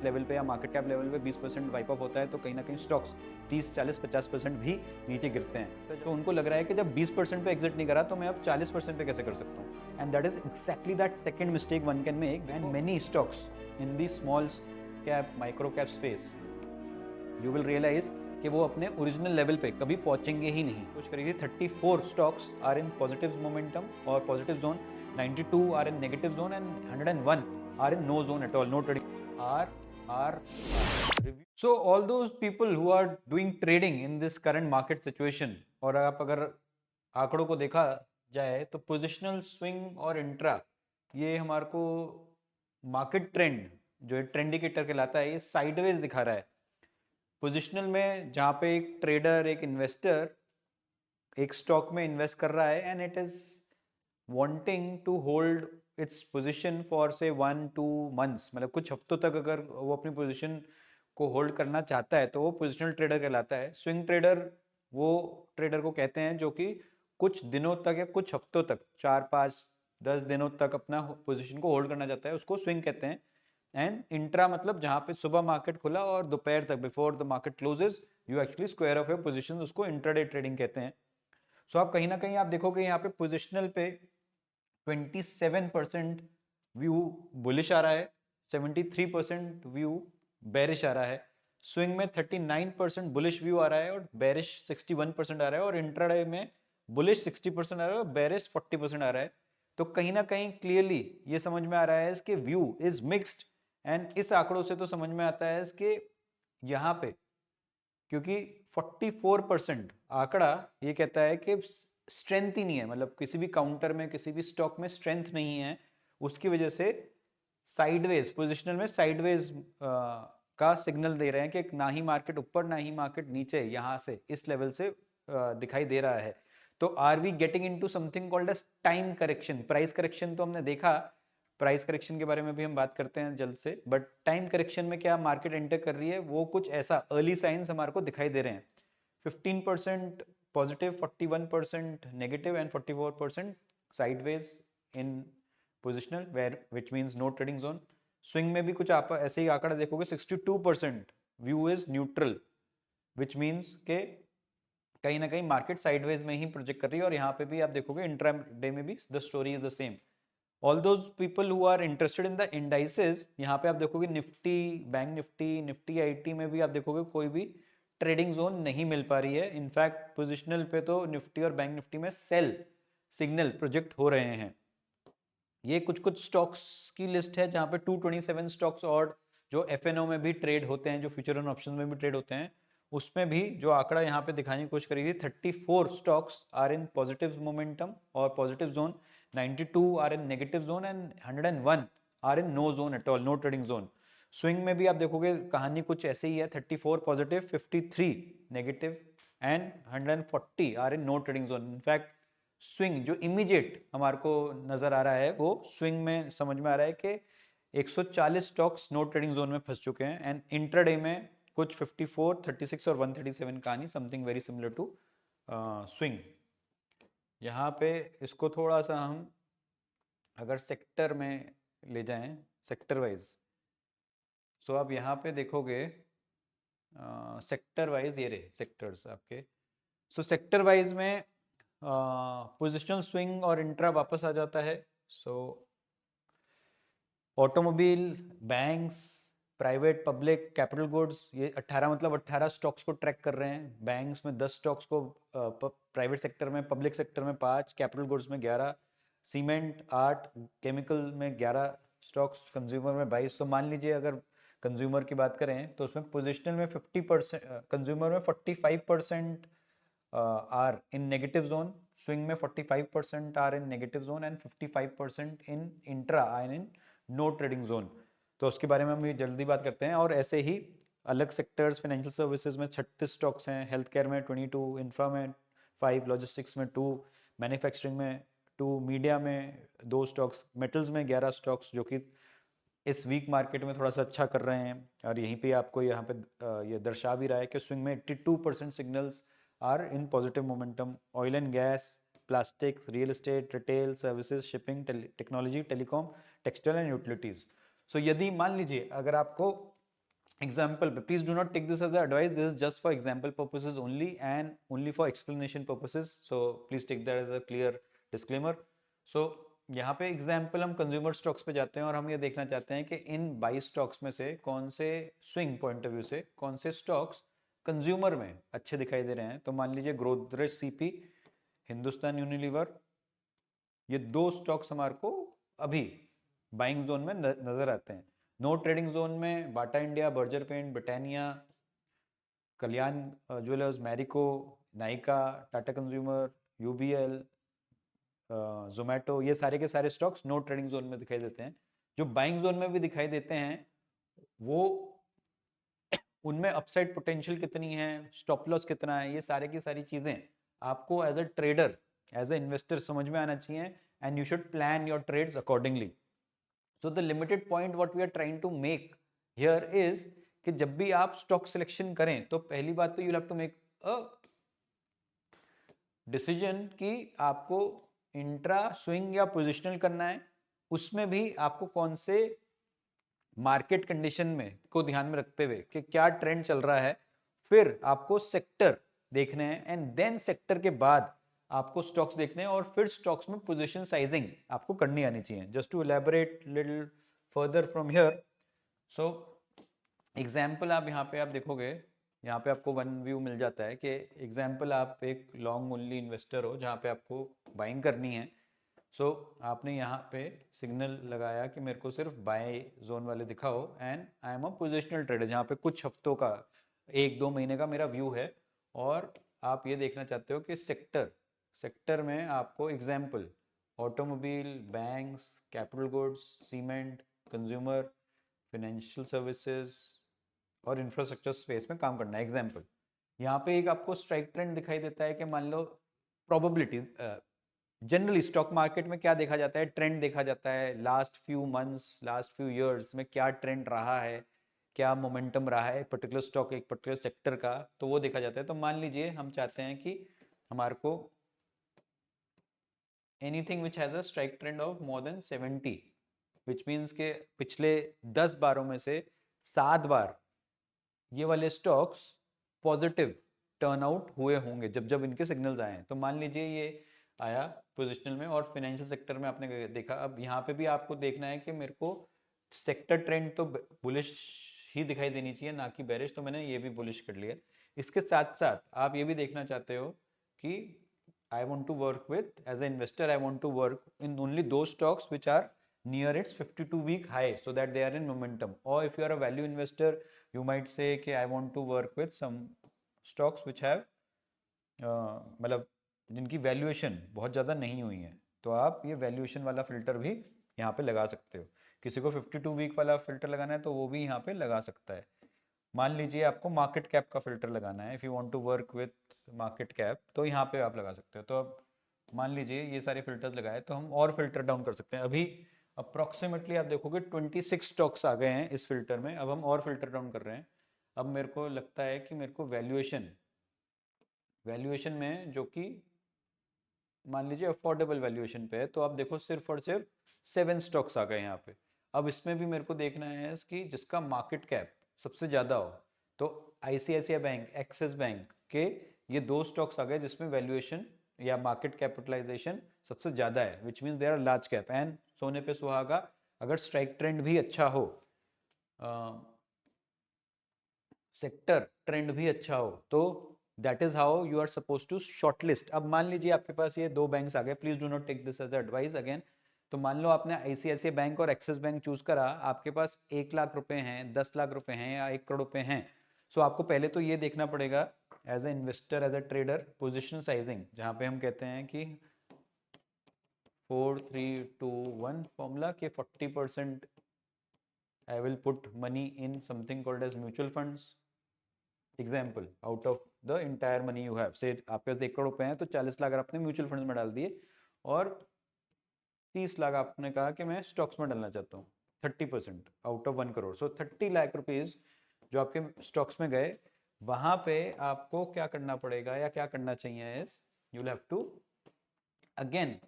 Level पे या market cap level पे 20% वाइप ऑफ होता है तो कहीं ना कहीं स्टॉक्स 30, 40, 50% भी नीचे गिरते हैं। तो उनको लग रहा है कि जब 20% पे एग्जिट नहीं करा तो मैं अब 40% पे कैसे कर सकता हूँ। And that is exactly that second mistake one can make when many stocks in the small cap micro cap space you will realize कि वो अपने ओरिजिनल लेवल पे कभी पहुंचेंगे ही नहीं। कुछ करीबी 34 stocks are in positive momentum और positive zone, 92 are in negative zone and 101 are in no zone at all, no trading are so all those people who are doing trading in this current market situation, और आप अगर आंकड़ों को देखा जाए तो positional swing और intra ये हमारे को मार्केट ट्रेंड जो ट्रेंड इंडिकेटर कहलाता है ये साइडवेज दिखा रहा है। पोजिशनल में जहाँ पे एक ट्रेडर एक इन्वेस्टर एक स्टॉक में इन्वेस्ट कर रहा है and it is wanting to hold its position for से 1-2 मंथ्स, मतलब कुछ हफ्तों तक अगर वो अपनी पोजीशन को होल्ड करना चाहता है तो वो पोजिशनल ट्रेडर कहलाता है। स्विंग ट्रेडर वो ट्रेडर को कहते हैं जो कि कुछ दिनों तक या कुछ हफ्तों तक 4-5-10 दिनों तक अपना पोजीशन को होल्ड करना चाहता है, उसको स्विंग कहते हैं। एंड इंट्रा मतलब जहाँ पे सुबह मार्केट खुला और दोपहर तक before the market closes you actually square off your position, उसको इंट्राडे ट्रेडिंग कहते हैं। सो आप कहीं ना कहीं आप देखोगे यहाँ पे पोजिशनल पे 27% व्यू बुलिश आ रहा है, 73% व्यू बेरिश आ रहा है। स्विंग में 39% बुलिश व्यू आ रहा है और बेरिश 61% आ रहा है, और इंट्राडे में बुलिश 60% आ रहा है और बेरिश 40% आ रहा है। तो कहीं ना कहीं क्लियरली ये समझ में आ रहा है इसके व्यू इज मिक्स्ड। एंड इस आंकड़ों से तो समझ में आता है इसके यहाँ पे क्योंकि 44% आंकड़ा ये कहता है कि स्ट्रेंथ ही नहीं है, मतलब किसी भी काउंटर में किसी भी स्टॉक में स्ट्रेंथ नहीं है, उसकी वजह से साइडवेज पोजिशनल में साइडवेज का सिग्नल दे रहे हैं कि ना ही मार्केट ऊपर ना ही मार्केट नीचे, यहाँ से इस लेवल से दिखाई दे रहा है। तो are we getting into something called as time correction. Price correction तो हमने देखा, प्राइस करेक्शन के बारे में भी हम बात करते हैं जल्द से, बट टाइम करेक्शन में क्या मार्केट एंटर कर रही है वो कुछ ऐसा अर्ली साइंस हमारे को दिखाई दे रहे हैं। 15% positive, 41% negative and 44% sideways in positional where which means no trading zone. Swing में भी कुछ आप ऐसे ही आंकड़ा देखोगे, 62% view is neutral which means के कहीं ना कहीं मार्केट साइडवेज में ही प्रोजेक्ट कर रही है। और यहाँ पे भी आप देखोगे इंट्रा डे में भी the story is the same. All those people who are interested in the indices, यहाँ पे आप देखोगे निफ्टी, बैंक निफ्टी, निफ्टी आईटी में भी आप देखोगे कोई भी ट्रेडिंग जोन नहीं मिल पा रही है। इनफैक्ट पोजिशनल पे तो निफ्टी और बैंक निफ्टी में सेल सिग्नल प्रोजेक्ट हो रहे हैं। ये कुछ कुछ स्टॉक्स की लिस्ट है जहाँ पे 227 स्टॉक्स और जो एफएनओ में भी ट्रेड होते हैं, जो फ्यूचर एंड ऑप्शन में भी ट्रेड होते हैं, उसमें भी जो आंकड़ा यहाँ पे दिखाने की कोशिश करी थी 34 stocks are in positive momentum और positive zone, 92 are in negative zone and 101 are in no zone at all, no trading zone. Swing में भी आप देखोगे कहानी कुछ ऐसे ही है, 34 positive, 53 negative and 140 are in no trading zone. In fact swing जो इमीडिएट हमारे को नजर आ रहा है वो स्विंग में समझ में आ रहा है कि 140 स्टॉक्स नो ट्रेडिंग जोन में फंस चुके हैं। एंड इंट्राडे में कुछ 54, 36 और 137 कहानी, something very similar to swing. यहाँ पे इसको थोड़ा सा हम अगर सेक्टर में ले जाएं, सेक्टर वाइज, सो आप यहाँ पे देखोगे सेक्टर वाइज ये रहे सेक्टर्स आपके। सो सेक्टर वाइज में पोजिशनल स्विंग और इंट्रा वापस आ जाता है। So automobile, banks, private public capital goods, ये 18 मतलब 18 स्टॉक्स को ट्रैक कर रहे हैं। बैंक्स में 10 स्टॉक्स को, प्राइवेट सेक्टर में, पब्लिक सेक्टर में 5, कैपिटल गुड्स में 11, सीमेंट 8, केमिकल में 11 स्टॉक्स, कंज्यूमर में 22। तो मान लीजिए अगर कंज्यूमर की बात करें तो उसमें पोजिशनल में 50%, कंज्यूमर में 45% are in negative zone, swing में 45% are in negative zone and 55% in intra are in no trading zone. तो उसके बारे में हम ये जल्दी बात करते हैं। और ऐसे ही अलग सेक्टर्स, फाइनेंशियल सर्विसेज में 36 स्टॉक्स हैं, हेल्थ केयर में 22, इंफ्रा में 5, लॉजिस्टिक्स में 2, मैन्युफैक्चरिंग में 2, मीडिया में 2 स्टॉक्स, मेटल्स में 11 स्टॉक्स जो कि इस वीक मार्केट में थोड़ा सा अच्छा कर रहे हैं। और यहीं पे आपको यहाँ पे ये दर्शा भी रहा है कि स्विंग में 82% signals are in positive momentum. Oil and gas, plastics, real estate, retail services, shipping, technology, telecom, textile and utilities. So यदि मान लीजिए अगर आपको Example, please do not take this as an advice. This is just for example purposes only and only for explanation purposes. So please take that as a clear disclaimer. So यहाँ पे example हम consumer stocks पे जाते हैं और हम ये देखना चाहते हैं कि इन 22 स्टॉक्स में से कौन से स्विंग पॉइंट ऑफ व्यू से कौन से स्टॉक्स कंज्यूमर में अच्छे दिखाई दे रहे हैं। तो मान लीजिए गोदरेज सीपी, हिंदुस्तान यूनिलीवर, ये दो स्टॉक्स हमारे को अभी बाइंग जोन में नजर आते हैं। नो ट्रेडिंग जोन में Bata India, Berger Paint, Britannia, Kalyan Jewellers, Marico, Nykaa, Tata consumer, UBL, Zomato, ये सारे के सारे स्टॉक्स नो ट्रेडिंग जोन में दिखाई देते हैं। जो बाइंग जोन में भी दिखाई देते हैं वो उनमें अपसाइड पोटेंशियल कितनी है, स्टॉप लॉस कितना है, ये सारे की सारी चीजें आपको as a trader, as a investor समझ में आना चाहिए and you should plan your trades accordingly. So the limited point what we are trying to make here is कि जब भी आप स्टॉक सिलेक्शन करें तो पहली बात तो you have to make a decision कि आपको इंट्रा स्विंग या पोजिशनल करना है। उसमें भी आपको कौन से मार्केट कंडीशन में को ध्यान में रखते हुए कि क्या ट्रेंड चल रहा है, फिर आपको सेक्टर देखने हैं एंड देन सेक्टर के बाद आपको स्टॉक्स देखने हैं और फिर स्टॉक्स में पोजीशन साइजिंग आपको करनी आनी चाहिए। Just to elaborate little further from here, so example आप यहाँ पे आप देखोगे, यहाँ पे आपको वन व्यू मिल जाता है कि एग्जाम्पल आप एक लॉन्ग ओनली इन्वेस्टर हो जहाँ पे आपको बाइंग करनी है। सो आपने यहाँ पे सिग्नल लगाया कि मेरे को सिर्फ बाय जोन वाले दिखाओ and I am a positional trader, जहाँ पे कुछ हफ्तों का, एक दो महीने का मेरा व्यू है और आप ये देखना चाहते हो कि सेक्टर सेक्टर में आपको example automobile, banks, capital goods, cement, consumer, financial services और इंफ्रास्ट्रक्चर स्पेस में काम करना है। एग्जाम्पल यहाँ पे एक आपको स्ट्राइक ट्रेंड दिखाई देता है कि मान लो प्रोबेबिलिटी, जनरली स्टॉक मार्केट में क्या देखा जाता है, ट्रेंड देखा जाता है last few months, last few years में क्या ट्रेंड रहा है, क्या मोमेंटम रहा है पर्टिकुलर स्टॉक, एक पर्टिकुलर सेक्टर का, तो वो देखा जाता है। तो मान लीजिए हम चाहते हैं कि हमारे को anything which has a strike trend of more than 70, which means के पिछले 10 बारों में से 7 बार ये वाले स्टॉक्स पॉजिटिव टर्नआउट हुए होंगे जब जब इनके सिग्नल्स आए हैं। तो मान लीजिए ये आया पोजिशनल में और फिनेंशियल सेक्टर में आपने देखा। अब यहाँ पे भी आपको देखना है कि मेरे को सेक्टर ट्रेंड तो बुलिश ही दिखाई देनी चाहिए ना कि बेरिश, तो मैंने ये भी बुलिश कर लिया। इसके साथ साथ आप ये भी देखना चाहते हो कि I want to work with as a investor, I want to work in only दो stocks which are near its 52 week high so that they are in momentum. Or if you are a value investor, you might say कि I want to work with some stocks which have मतलब जिनकी valuation बहुत ज़्यादा नहीं हुई है, तो आप ये वैल्यूएशन वाला फिल्टर भी यहाँ पे लगा सकते हो। किसी को 52 वीक वाला फिल्टर लगाना है तो वो भी यहाँ पे लगा सकता है। मान लीजिए आपको मार्केट कैप का फिल्टर लगाना है, if you want to work with market cap, तो यहाँ पे आप लगा सकते हो। तो अब मान लीजिए ये सारे फिल्टर्स लगाए तो हम और फिल्टर डाउन कर सकते हैं। अभी अप्रॉक्सीमेटली आप देखोगे 26 स्टॉक्स आ गए हैं इस फिल्टर में। अब हम और फिल्टर डाउन कर रहे हैं। अब मेरे को लगता है कि मेरे को वैल्यूएशन वैल्यूएशन में जो कि मान लीजिए अफोर्डेबल वैल्यूएशन पे है, तो आप देखो सिर्फ और सिर्फ 7 स्टॉक्स आ गए यहाँ पे। अब इसमें भी मेरे को देखना है कि जिसका मार्केट कैप सबसे ज़्यादा हो। तो आईसीआईसीआई बैंक, एक्सिस बैंक के ये दो स्टॉक्स आ गए जिसमें वैल्यूएशन या मार्केट कैपिटलाइजेशन सबसे ज़्यादा है, which means they are large cap. And सोने पे सुहागा, अगर स्ट्राइक ट्रेंड भी अच्छा हो, सेक्टर ट्रेंड भी अच्छा हो, तो that is how you are suppose to shortlist. अब मान लीजिए आपके पास ये दो बैंक्स आ गए, please do not take this as advice again. तो मान लो आपने आईसीआईसीआई बैंक और एक्सिस बैंक चूज करा, आपके पास 1 लाख रुपए हैं, 10 लाख रुपए हैं या 1 करोड़ रुपए हैं। सो आपको पहले तो ये देखना पड़ेगा as a investor, as a trader, position sizing, जहाँ पे हम कहते हैं कि 4-3-2-1 फॉर्मूला के 40% I will put money in something called as mutual funds. Example, out of the entire money you have, से आपके पास 1 करोड़ रुपए हैं तो 40 लाख आपने म्यूचुअल फंड में डाल दिए और 30 लाख आपने कहा कि मैं स्टॉक्स में डालना चाहता हूँ, 30% out of 1 crore. So 30 lakh rupees जो आपके स्टॉक्स में गए, वहां पे आपको क्या करना पड़ेगा या क्या करना चाहिए is you will have to again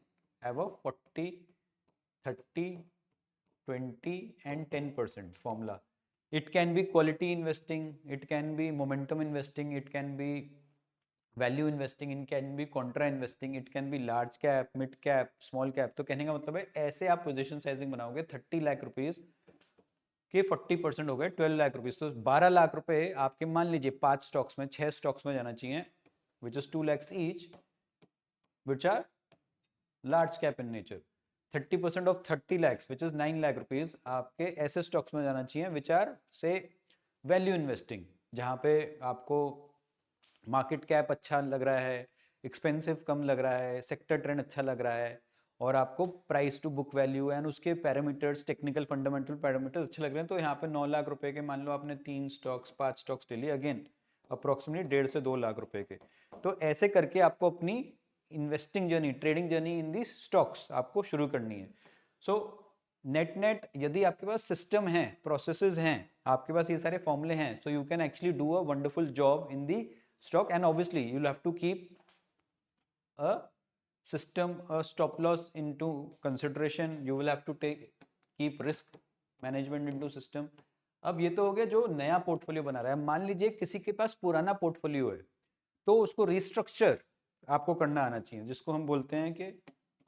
have a 40, 30, 20 and 10% formula. It can be quality investing, it can be momentum investing, it can be value investing, it can be contra investing, it can be large cap, mid cap, small cap. तो कहने का मतलब है ऐसे आप position sizing बनाओगे 30 lakh rupees के 40% हो गए 12 लाख रुपीस, तो 12 लाख रुपए आपके मान लीजिए 5 स्टॉक्स में 6 स्टॉक्स में जाना चाहिए which is 2 lakhs each which are large cap in nature. 30% of 30 lakhs which is 9 lakh rupees आपके ऐसे स्टॉक्स में जाना चाहिए विच आर से वैल्यू इन्वेस्टिंग, जहाँ पे आपको मार्केट कैप अच्छा लग रहा है, एक्सपेंसिव कम लग रहा है, सेक्टर ट्रेंड अच्छा लग रहा है, और आपको price to book value and उसके पैरामीटर्स, टेक्निकल फंडामेंटल पैरामीटर्स अच्छे लग रहे हैं, तो यहाँ पे 9 लाख रुपए के मान लो आपने 3 स्टॉक्स 5 स्टॉक्स ले लिए, अगेन अप्रोक्सीमेटली 1.5 से 2 लाख रुपए के। तो ऐसे करके आपको अपनी investing journey, trading journey in the stocks आपको शुरू करनी है। सो नेट नेट यदि आपके पास सिस्टम है, प्रोसेसेस हैं, आपके पास ये सारे फॉर्मूले हैं, so you can actually do a wonderful job in the stock, and obviously you'll have to keep a system, a stop loss into consideration, you will have to keep risk management into system। अब ये तो हो गया जो नया portfolio बना रहा है। मान लीजिए किसी के पास पुराना पोर्टफोलियो है, तो उसको रिस्ट्रक्चर आपको करना आना चाहिए, जिसको हम बोलते हैं कि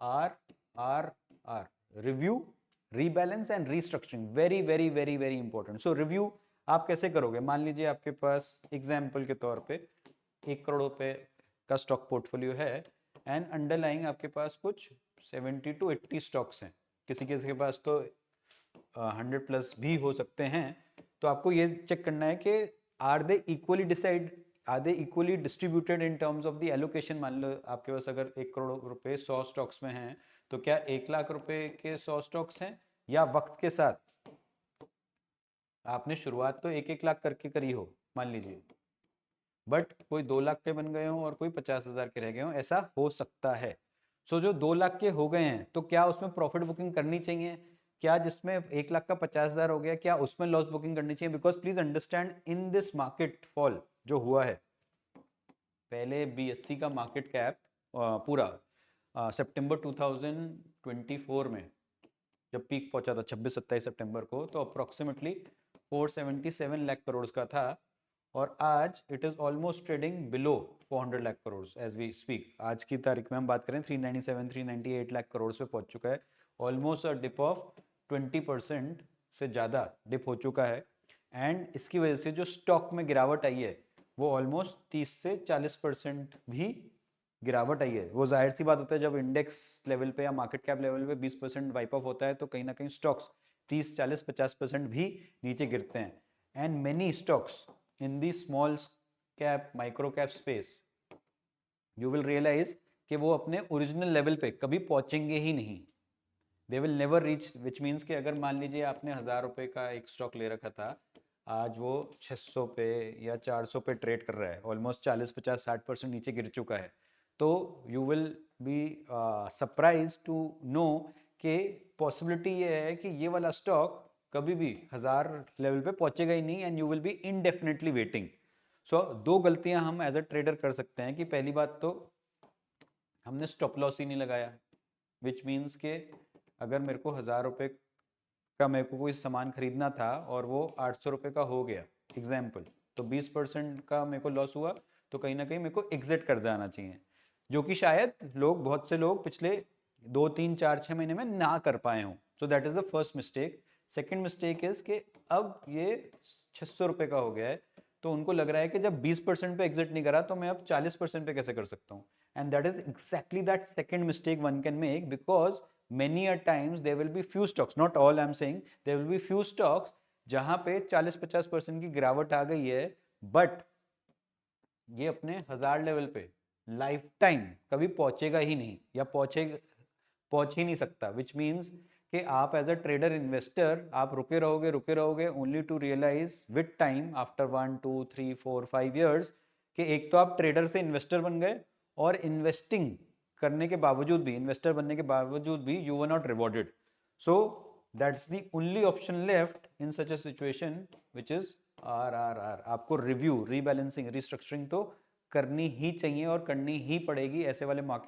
RRR, review, rebalance and restructuring. Very very very very important. So review आप कैसे करोगे? मान लीजिए आपके पास एग्जाम्पल के तौर पे 1 करोड़ रुपए का स्टॉक पोर्टफोलियो है एंड अंडरलाइंग आपके पास कुछ 70 to 80 स्टॉक्स हैं, किसी किसी के पास तो 100 प्लस भी हो सकते हैं। तो आपको ये चेक करना है कि are they equally distributed in terms of the allocation. मान लो आपके पास अगर 1 करोड़ रुपए 100 स्टॉक्स में हैं, तो क्या 1 लाख रुपए के 100 स्टॉक्स हैं, या वक्त के साथ आपने शुरुआत तो 1-1 लाख करके करी हो मान लीजिए, बट कोई 2 लाख के बन गए हों और कोई 50,000 के रह गए हों, ऐसा हो सकता है। सो जो 2 लाख के हो गए हैं, तो क्या उसमें प्रॉफिट बुकिंग करनी चाहिए? क्या जिसमें 1 लाख का 50,000 हो गया, क्या उसमें लॉस बुकिंग करनी चाहिए? Because please understand, in this market fall जो हुआ है, पहले BSE का मार्केट कैप पूरा सितंबर 2024 में जब पीक पहुंचा था 26-27 सितंबर को, तो अप्रोक्सीमेटली 477 लाख करोड़ का था, और आज it is almost trading below 400 lakh crore as we speak. आज की तारीख में हम बात करें 397-398 लाख करोड़ पे पहुंच चुका है, ऑलमोस्ट अ डिप ऑफ 20% से ज़्यादा डिप हो चुका है। एंड इसकी वजह से जो स्टॉक में गिरावट आई है वो ऑलमोस्ट 30 से 40% भी गिरावट आई है। वो जाहिर सी बात होता है, जब इंडेक्स लेवल पे या मार्केट कैप लेवल पे 20% वाइप ऑफ होता है, तो कहीं ना कहीं स्टॉक्स 30-40-50% भी नीचे गिरते हैं। And many stocks in the small cap micro cap space, you will realize कि वो अपने ओरिजिनल लेवल पे कभी पहुंचेंगे ही नहीं। They will never reach, which means कि अगर मान लीजिए आपने 1000 रुपये का एक स्टॉक ले रखा था, आज वो 600 पे या 400 पे ट्रेड कर रहा है, ऑलमोस्ट 40-50-60% नीचे गिर चुका है, तो you will be surprise to know कि पॉसिबिलिटी ये है कि ये वाला स्टॉक कभी भी 1000 लेवल पे पहुंचेगा ही नहीं, and you will be indefinitely waiting. So 2 गलतियां हम एज अ ट्रेडर कर सकते हैं कि पहली बात तो हमने स्टॉप लॉस ही नहीं लगाया, विच मीन्स के अगर मेरे को 1000 रुपये का मेरे को कोई सामान खरीदना था और वो 800 रुपये का हो गया एग्जाम्पल, तो 20% का मेरे को लॉस हुआ, तो कहीं ना कहीं मेरे को एग्जिट कर जाना चाहिए, जो कि शायद बहुत से लोग पिछले 2-3-4-6 महीने में ना कर पाए हों। So that is the first mistake. Second mistake is कि अब ये 600 रुपये का हो गया है, तो उनको लग रहा है कि जब 20% पे एग्जिट नहीं करा, तो मैं अब 40% पे कैसे कर सकता हूँ। And that is exactly that second mistake one can make, because many a times there will be few stocks, not all I'm saying, there will be few stocks जहां पे 40-50% की गिरावट आ गई है, बट ये अपने 1000 लेवल पे लाइफ टाइम कभी पहुंचेगा ही नहीं, या पहुंच ही नहीं सकता, विच मीन्स कि आप एज अ ट्रेडर इन्वेस्टर आप रुके रहोगे only to realize with time after 1-2-3-4-5 years कि एक तो आप ट्रेडर से इन्वेस्टर बन गए, और इन्वेस्टिंग करने के बावजूद भी, इन्वेस्टर बनने के बावजूद भी you were not rewarded. So that's the only option left in such a situation which is RRR। आपको रिव्यू, रीबैलेंसिंग, रिस्ट्रक्चरिंग तो करनी ही चाहिए और करनी ही पड़ेगी ऐसे वाले मार्केट